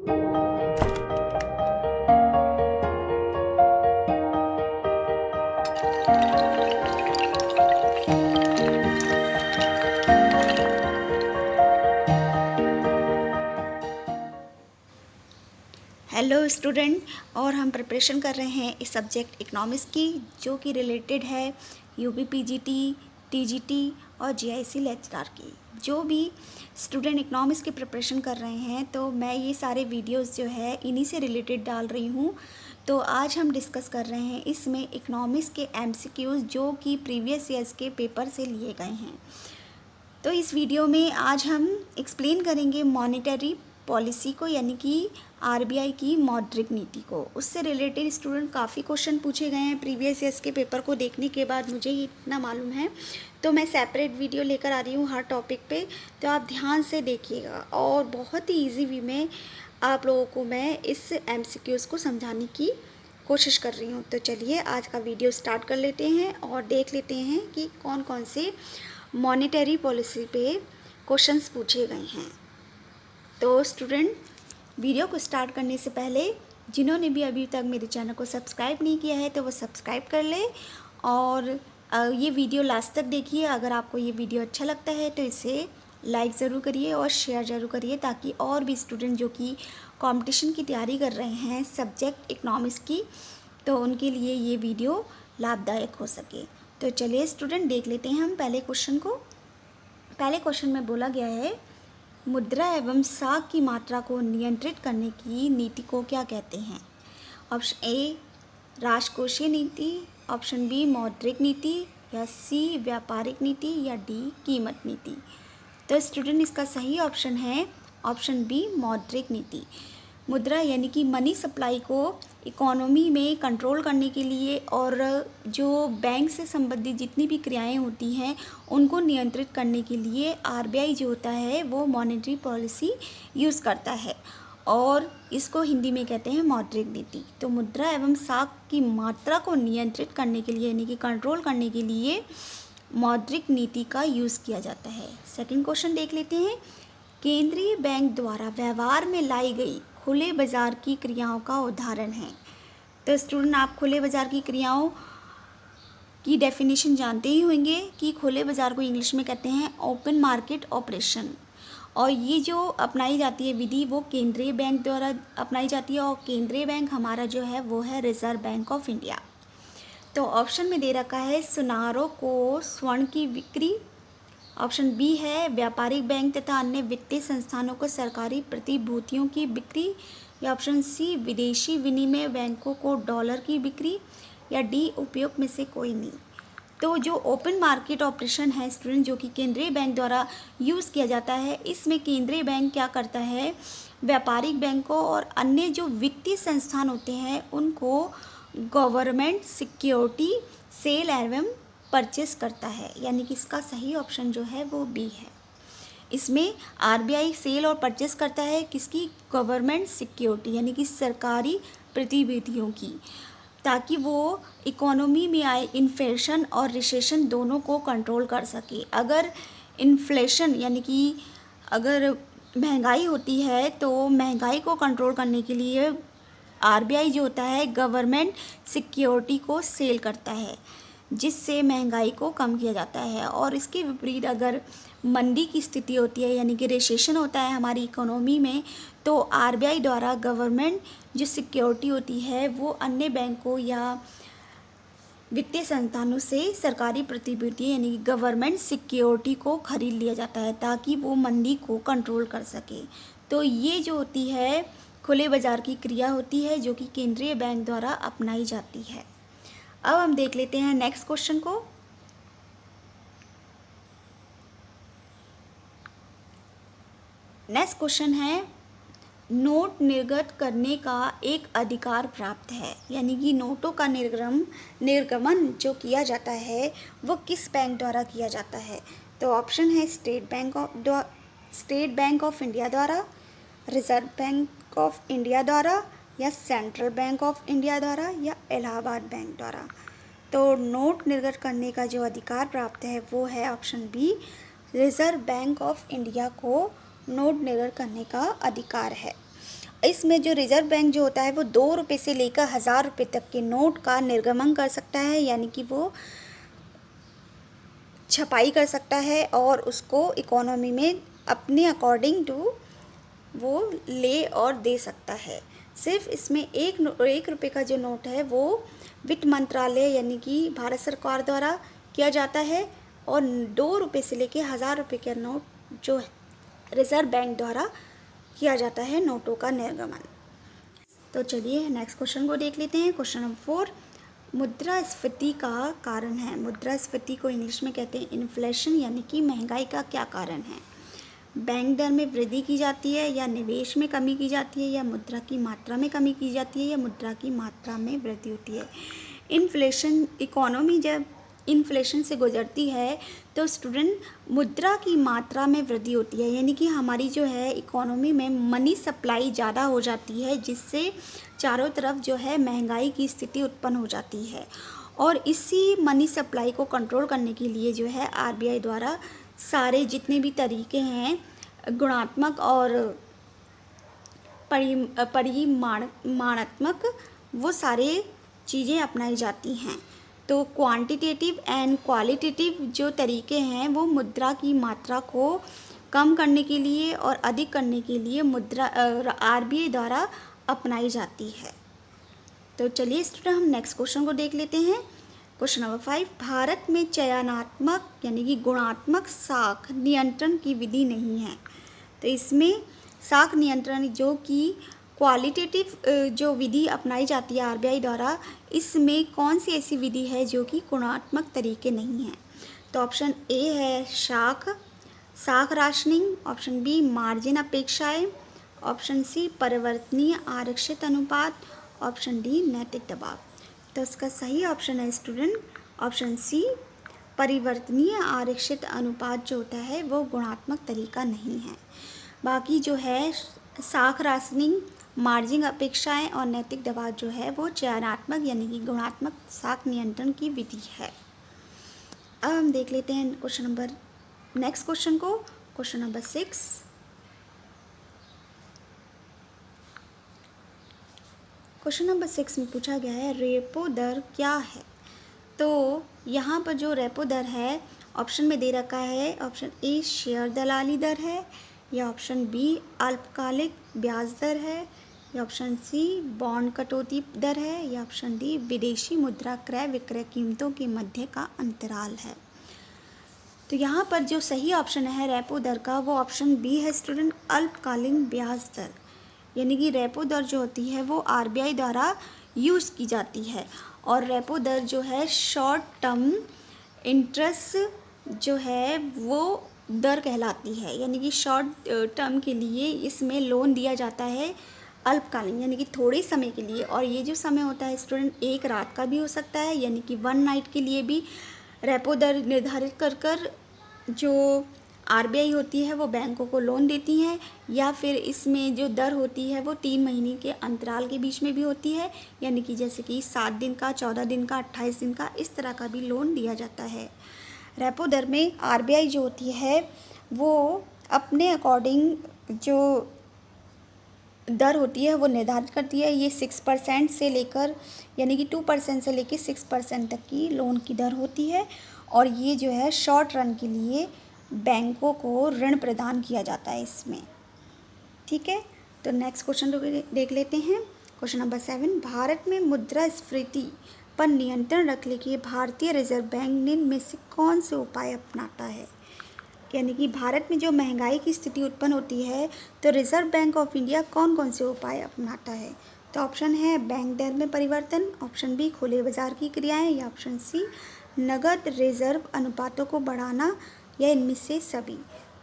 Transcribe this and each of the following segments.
Hello student, और हम preparation कर रहे हैं इस सब्जेक्ट इकोनॉमिक्स की, जो कि रिलेटेड है यूपी पीजीटी, टीजीटी और जीआईसी लेक्चरर की। जो भी स्टूडेंट इकोनॉमिक्स की प्रिपरेशन कर रहे हैं, तो मैं ये सारे वीडियोस जो है इन्हीं से रिलेटेड डाल रही हूँ। तो आज हम डिस्कस कर रहे हैं इसमें इकोनॉमिक्स के एमसीक्यूज़, जो कि प्रीवियस ईयर्स के पेपर से लिए गए हैं। तो इस वीडियो में आज हम एक्सप्लेन करेंगे मॉनेटरी पॉलिसी को, यानी कि आरबीआई की मौद्रिक नीति को। उससे रिलेटेड स्टूडेंट काफ़ी क्वेश्चन पूछे गए हैं प्रीवियस ईयर्स के पेपर को देखने के बाद, मुझे ही इतना मालूम है। तो मैं सेपरेट वीडियो लेकर आ रही हूँ हर टॉपिक पे, तो आप ध्यान से देखिएगा और बहुत ही ईजी वे में आप लोगों को मैं इस एमसीक्यूज़ को समझाने की कोशिश कर रही हूँ। तो चलिए आज का वीडियो स्टार्ट कर लेते हैं और देख लेते हैं कि कौन कौन से मॉनेटरी पॉलिसी पे क्वेश्चंस पूछे गए हैं। तो स्टूडेंट, वीडियो को स्टार्ट करने से पहले जिन्होंने भी अभी तक मेरे चैनल को सब्सक्राइब नहीं किया है, तो वो सब्सक्राइब कर ले और ये वीडियो लास्ट तक देखिए। अगर आपको ये वीडियो अच्छा लगता है तो इसे लाइक ज़रूर करिए और शेयर ज़रूर करिए, ताकि और भी स्टूडेंट जो कि कंपटीशन की तैयारी कर रहे हैं सब्जेक्ट इकोनॉमिक्स की, तो उनके लिए ये वीडियो लाभदायक हो सके। तो चलिए स्टूडेंट, देख लेते हैं हम पहले क्वेश्चन को। पहले क्वेश्चन में बोला गया है, मुद्रा एवं साख की मात्रा को नियंत्रित करने की नीति को क्या कहते हैं? ऑप्शन ए राजकोषीय नीति, ऑप्शन बी मौद्रिक नीति, या सी व्यापारिक नीति, या डी कीमत नीति। तो स्टूडेंट, इसका सही ऑप्शन है ऑप्शन बी मौद्रिक नीति। मुद्रा यानी कि मनी सप्लाई को इकोनॉमी में कंट्रोल करने के लिए और जो बैंक से संबंधित जितनी भी क्रियाएं होती हैं उनको नियंत्रित करने के लिए आरबीआई जो होता है वो मॉनेटरी पॉलिसी यूज़ करता है, और इसको हिंदी में कहते हैं मौद्रिक नीति। तो मुद्रा एवं साख की मात्रा को नियंत्रित करने के लिए, यानी कि कंट्रोल करने के लिए मौद्रिक नीति का यूज़ किया जाता है। सेकंड क्वेश्चन देख लेते हैं, केंद्रीय बैंक द्वारा व्यवहार में लाई गई खुले बाजार की क्रियाओं का उदाहरण है। तो स्टूडेंट, आप खुले बाजार की क्रियाओं की डेफिनेशन जानते ही होंगे कि खुले बाजार को इंग्लिश में कहते हैं ओपन मार्केट ऑपरेशन, और ये जो अपनाई जाती है विधि वो केंद्रीय बैंक द्वारा अपनाई जाती है, और केंद्रीय बैंक हमारा जो है वो है रिजर्व बैंक ऑफ इंडिया। तो ऑप्शन में दे रखा है सुनारों को स्वर्ण की बिक्री, ऑप्शन बी है व्यापारिक बैंक तथा अन्य वित्तीय संस्थानों को सरकारी प्रतिभूतियों की बिक्री, या ऑप्शन सी विदेशी विनिमय बैंकों को डॉलर की बिक्री, या डी उपयोग में से कोई नहीं। तो जो ओपन मार्केट ऑपरेशन है स्टूडेंट, जो कि केंद्रीय बैंक द्वारा यूज़ किया जाता है, इसमें केंद्रीय बैंक क्या करता है, व्यापारिक बैंकों और अन्य जो वित्तीय संस्थान होते हैं उनको गवर्नमेंट सिक्योरिटी सेल एवं परचेस करता है, यानी कि इसका सही ऑप्शन जो है वो बी है। इसमें आरबीआई सेल और परचेस करता है किसकी, गवर्नमेंट सिक्योरिटी यानी कि सरकारी प्रतिभूतियों की, ताकि वो इकोनॉमी में आए इन्फ्लेशन और रिसेशन दोनों को कंट्रोल कर सके। अगर इन्फ्लेशन यानी कि अगर महंगाई होती है तो महंगाई को कंट्रोल करने के लिए आरबीआई जो होता है गवर्नमेंट सिक्योरिटी को सेल करता है, जिससे महंगाई को कम किया जाता है। और इसके विपरीत अगर मंदी की स्थिति होती है, यानी कि रिसेशन होता है हमारी इकोनॉमी में, तो आरबीआई द्वारा गवर्नमेंट जो सिक्योरिटी होती है वो अन्य बैंकों या वित्तीय संस्थानों से सरकारी प्रतिभूति यानी कि गवर्नमेंट सिक्योरिटी को खरीद लिया जाता है, ताकि वो मंदी को कंट्रोल कर सके। तो ये जो होती है खुले बाजार की क्रिया होती है, जो कि केंद्रीय बैंक द्वारा अपनाई जाती है। अब हम देख लेते हैं नेक्स्ट क्वेश्चन को। नेक्स्ट क्वेश्चन है, नोट निर्गत करने का एक अधिकार प्राप्त है, यानी कि नोटों का निर्गमन जो किया जाता है वो किस बैंक द्वारा किया जाता है? तो ऑप्शन है स्टेट बैंक ऑफ इंडिया द्वारा, रिजर्व बैंक ऑफ इंडिया द्वारा, या सेंट्रल बैंक ऑफ इंडिया द्वारा, या इलाहाबाद बैंक द्वारा। तो नोट निर्गत करने का जो अधिकार प्राप्त है वो है option B, Reserve Bank of India को नोट निर्गत करने का अधिकार है। इसमें जो रिज़र्व बैंक जो होता है वो 2 रुपये से लेकर 1000 रुपये तक के नोट का निर्गमन कर सकता है, यानी कि वो छपाई कर सकता है और उसको इकोनॉमी में अपने अकॉर्डिंग टू वो ले और दे सकता है। सिर्फ इसमें एक रुपये का जो नोट है वो वित्त मंत्रालय यानी कि भारत सरकार द्वारा किया जाता है, और 2 रुपये से लेके 1000 रुपये का नोट जो रिज़र्व बैंक द्वारा किया जाता है नोटों का निर्गमन। तो चलिए नेक्स्ट क्वेश्चन को देख लेते हैं। क्वेश्चन नंबर 4, मुद्रास्फीति का कारण है। मुद्रास्फीति को इंग्लिश में कहते हैं इन्फ्लेशन, यानी कि महंगाई का क्या कारण है। बैंक दर में वृद्धि की जाती है, या निवेश में कमी की जाती है, या मुद्रा की मात्रा में कमी की जाती है, या मुद्रा की मात्रा में वृद्धि होती है। इन्फ्लेशन, इकोनॉमी जब इन्फ्लेशन से गुजरती है तो स्टूडेंट मुद्रा की मात्रा में वृद्धि होती है, यानी कि हमारी जो है इकोनॉमी में मनी सप्लाई ज़्यादा हो जाती है, जिससे चारों तरफ जो है महंगाई की स्थिति उत्पन्न हो जाती है। और इसी मनी सप्लाई को कंट्रोल करने के लिए जो है आरबीआई द्वारा सारे जितने भी तरीके हैं गुणात्मक और परिमाणात्मक वो सारे चीज़ें अपनाई जाती हैं। तो क्वांटिटेटिव एंड क्वालिटेटिव जो तरीके हैं वो मुद्रा की मात्रा को कम करने के लिए और अधिक करने के लिए मुद्रा आरबीआई द्वारा अपनाई जाती है। तो चलिए स्टूडेंट हम नेक्स्ट क्वेश्चन को देख लेते हैं। क्वेश्चन नंबर 5, भारत में चयनात्मक यानी कि गुणात्मक साख नियंत्रण की विधि नहीं है। तो इसमें साख नियंत्रण जो कि क्वालिटेटिव जो विधि अपनाई जाती है आरबीआई द्वारा, इसमें कौन सी ऐसी विधि है जो कि गुणात्मक तरीके नहीं हैं। तो ऑप्शन ए है साख राशनिंग, ऑप्शन बी मार्जिन अपेक्षाएं, ऑप्शन सी परिवर्तनीय आरक्षित अनुपात, ऑप्शन डी नैतिक दबाव। तो इसका सही ऑप्शन है स्टूडेंट ऑप्शन सी, परिवर्तनीय आरक्षित अनुपात जो होता है वो गुणात्मक तरीका नहीं है। बाकी जो है साख राशनिंग, मार्जिन अपेक्षाएं और नैतिक दबाव जो है वो चयनात्मक यानी कि गुणात्मक साख नियंत्रण की विधि है। अब हम देख लेते हैं नेक्स्ट क्वेश्चन को। क्वेश्चन नंबर 6, क्वेश्चन नंबर 6 में पूछा गया है रेपो दर क्या है। तो यहाँ पर जो रेपो दर है ऑप्शन में दे रखा है, ऑप्शन ए शेयर दलाली दर है, या ऑप्शन बी अल्पकालिक ब्याज दर है, या ऑप्शन सी बॉन्ड कटौती दर है, या ऑप्शन डी विदेशी मुद्रा क्रय विक्रय कीमतों के मध्य का अंतराल है। तो यहाँ पर जो सही ऑप्शन है रेपो दर का वो ऑप्शन बी है स्टूडेंट, अल्पकालीन ब्याज दर। यानी कि रेपो दर जो होती है वो आरबीआई द्वारा यूज़ की जाती है, और रेपो दर जो है शॉर्ट टर्म इंटरेस्ट जो है वो दर कहलाती है। यानी कि शॉर्ट टर्म के लिए इसमें लोन दिया जाता है अल्पकालीन यानी कि थोड़े समय के लिए, और ये जो समय होता है स्टूडेंट एक रात का भी हो सकता है, यानी कि 1 नाइट के लिए भी रेपो दर निर्धारित कर जो आरबीआई होती है वो बैंकों को लोन देती हैं, या फिर इसमें जो दर होती है वो 3 महीने के अंतराल के बीच में भी होती है, यानी कि जैसे कि 7 दिन का, 14 दिन का, 28 दिन का, इस तरह का भी लोन दिया जाता है। रेपो दर में आरबीआई जो होती है वो अपने अकॉर्डिंग जो दर होती है वो निर्धारित करती है। ये 6% से लेकर यानी कि 2% से लेकर 6% तक की लोन की दर होती है, और ये जो है शॉर्ट रन के लिए बैंकों को ऋण प्रदान किया जाता है इसमें। ठीक है, तो नेक्स्ट क्वेश्चन देख लेते हैं। क्वेश्चन नंबर 7, भारत में मुद्रास्फीति पर नियंत्रण रखने के लिए भारतीय रिजर्व बैंक निम्न में से कौन से उपाय अपनाता है। यानी कि भारत में जो महंगाई की स्थिति उत्पन्न होती है तो रिजर्व बैंक ऑफ इंडिया कौन कौन से उपाय अपनाता है। तो ऑप्शन है बैंक दर में परिवर्तन, ऑप्शन बी खुले बाजार की क्रियाएं, या ऑप्शन सी नगद रिजर्व अनुपातों को बढ़ाना, या इनमें से सभी।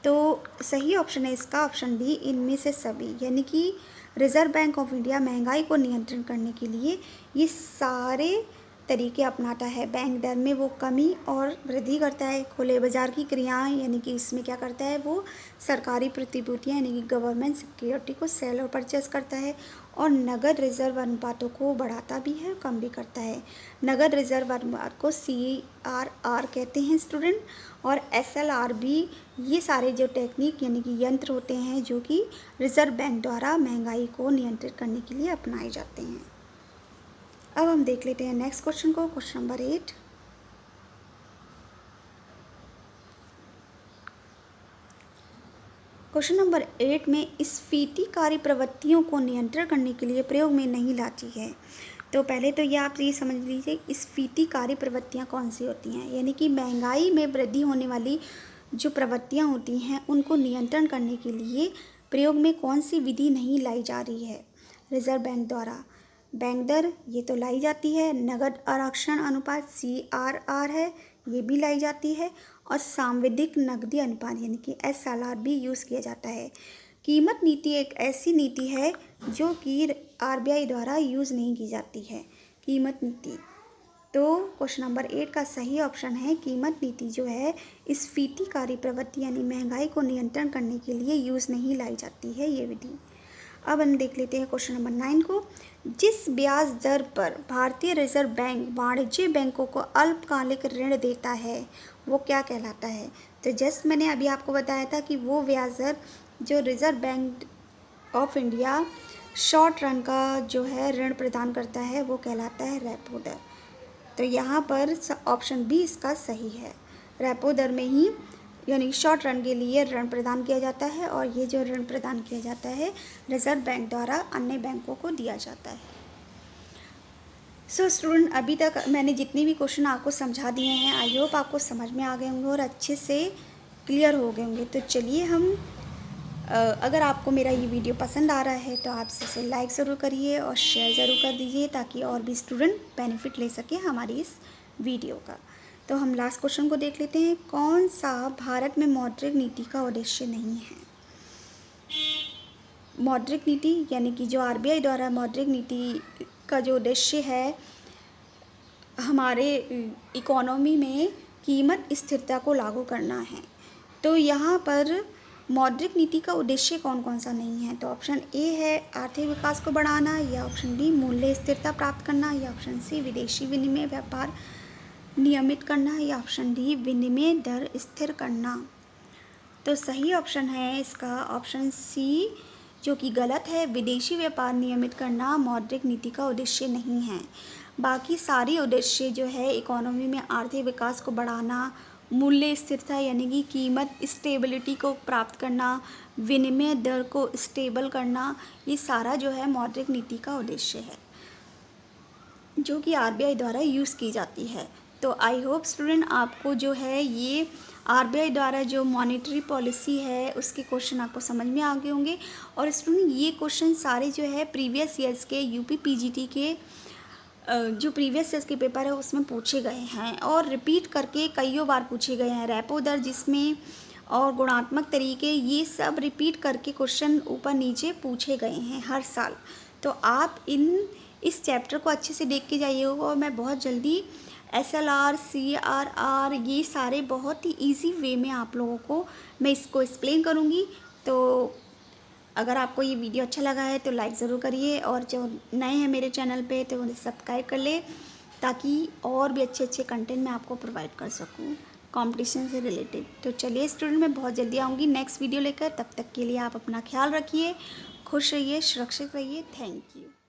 तो सही ऑप्शन है इसका ऑप्शन बी, इनमें से सभी। यानी कि रिजर्व बैंक ऑफ इंडिया महंगाई को नियंत्रण करने के लिए ये सारे तरीके अपनाता है। बैंक दर में वो कमी और वृद्धि करता है। खुले बाज़ार की क्रियाएं यानी कि इसमें क्या करता है, वो सरकारी प्रतिभूतियाँ यानी कि गवर्नमेंट सिक्योरिटी को सेल और परचेस करता है। और नगद रिजर्व अनुपातों को बढ़ाता भी है, कम भी करता है। नगद रिजर्व अनुपात को CRR कहते हैं स्टूडेंट, और SLR भी। ये सारे जो टेक्निक यानी कि यंत्र होते हैं जो कि रिजर्व बैंक द्वारा महंगाई को नियंत्रित करने के लिए अपनाए जाते हैं। अब हम देख लेते हैं नेक्स्ट क्वेश्चन को, क्वेश्चन नंबर 8। क्वेश्चन नंबर 8 में स्फीतिकारी प्रवृत्तियों को नियंत्रण करने के लिए प्रयोग में नहीं लाती है। तो पहले तो ये आप ये समझ लीजिए स्फीतिकारी प्रवृत्तियाँ कौन सी होती हैं, यानी कि महंगाई में वृद्धि होने वाली जो प्रवृत्तियाँ होती हैं उनको नियंत्रण करने के लिए प्रयोग में कौन सी विधि नहीं लाई जा रही है रिजर्व बैंक द्वारा। बैंक दर ये तो लाई जाती है, नगद आरक्षण अनुपात CRR है ये भी लाई जाती है, और सांविधिक नकदी अनुपात यानी कि SLR भी यूज़ किया जाता है। कीमत नीति एक ऐसी नीति है जो कि RBI द्वारा यूज़ नहीं की जाती है, कीमत नीति। तो क्वेश्चन नंबर 8 का सही ऑप्शन है कीमत नीति जो है स्फीतिकारी प्रवृत्ति यानी महंगाई को नियंत्रण करने के लिए यूज़ नहीं लाई जाती है ये विधि। अब हम देख लेते हैं क्वेश्चन नंबर 9 को। जिस ब्याज दर पर भारतीय रिजर्व बैंक वाणिज्य बैंकों को अल्पकालिक ऋण देता है वो क्या कहलाता है। तो जस्ट मैंने अभी आपको बताया था कि वो ब्याज दर जो reserve Bank of India short run का जो है ऋण प्रदान करता है वो कहलाता है रेपो दर। तो यहाँ पर ऑप्शन बी इसका सही है। रेपो दर में ही यानी शॉर्ट रन के लिए ऋण प्रदान किया जाता है, और ये जो ऋण प्रदान किया जाता है रिजर्व बैंक द्वारा अन्य बैंकों को दिया जाता है। सो स्टूडेंट, अभी तक मैंने जितने भी क्वेश्चन आपको समझा दिए हैं आई होप आपको समझ में आ गए होंगे और अच्छे से क्लियर हो गए होंगे। तो चलिए हम अगर आपको मेरा ये वीडियो पसंद आ रहा है तो आप इसे लाइक ज़रूर करिए और शेयर ज़रूर कर दीजिए ताकि और भी स्टूडेंट बेनिफिट ले सकें हमारी इस वीडियो का। तो हम लास्ट क्वेश्चन को देख लेते हैं। कौन सा भारत में मौद्रिक नीति का उद्देश्य नहीं है। मौद्रिक नीति यानी कि जो RBI द्वारा मौद्रिक नीति का जो उद्देश्य है हमारे इकोनॉमी में कीमत स्थिरता को लागू करना है। तो यहाँ पर मौद्रिक नीति का उद्देश्य कौन कौन सा नहीं है। तो ऑप्शन ए है आर्थिक विकास को बढ़ाना, या ऑप्शन बी मूल्य स्थिरता प्राप्त करना, या ऑप्शन सी विदेशी विनिमय व्यापार नियमित करना, या ऑप्शन डी विनिमय दर स्थिर करना। तो सही ऑप्शन है इसका ऑप्शन सी जो कि गलत है। विदेशी व्यापार नियमित करना मौद्रिक नीति का उद्देश्य नहीं है। बाकी सारी उद्देश्य जो है इकोनॉमी में आर्थिक विकास को बढ़ाना, मूल्य स्थिरता यानी कि कीमत स्टेबिलिटी को प्राप्त करना, विनिमय दर को स्टेबल करना, ये सारा जो है मौद्रिक नीति का उद्देश्य है जो कि RBI द्वारा यूज़ की जाती है। तो आई होप स्टूडेंट आपको जो है ये RBI द्वारा जो मॉनेटरी पॉलिसी है उसके क्वेश्चन आपको समझ में आ गए होंगे। और स्टूडेंट ये क्वेश्चन सारे जो है प्रीवियस ईयर्स के UPPGT के जो प्रीवियस ईयर्स के पेपर है उसमें पूछे गए हैं और रिपीट करके कईयों बार पूछे गए हैं। रेपो दर जिसमें और गुणात्मक तरीके ये सब रिपीट करके क्वेश्चन ऊपर नीचे पूछे गए हैं हर साल। तो आप इस चैप्टर को अच्छे से देख के जाइएगा और मैं बहुत जल्दी SLR CRR ये सारे बहुत ही इजी वे में आप लोगों को मैं इसको एक्सप्लेन करूँगी। तो अगर आपको ये वीडियो अच्छा लगा है तो लाइक ज़रूर करिए, और जो नए हैं मेरे चैनल पे तो उन्हें सब्सक्राइब कर ले ताकि और भी अच्छे अच्छे कंटेंट मैं आपको प्रोवाइड कर सकूँ कंपटीशन से रिलेटेड। तो चलिए स्टूडेंट, मैं बहुत जल्दी आऊँगी नेक्स्ट वीडियो लेकर। तब तक के लिए आप अपना ख्याल रखिए, खुश रहिए, सुरक्षित रहिए। Thank you.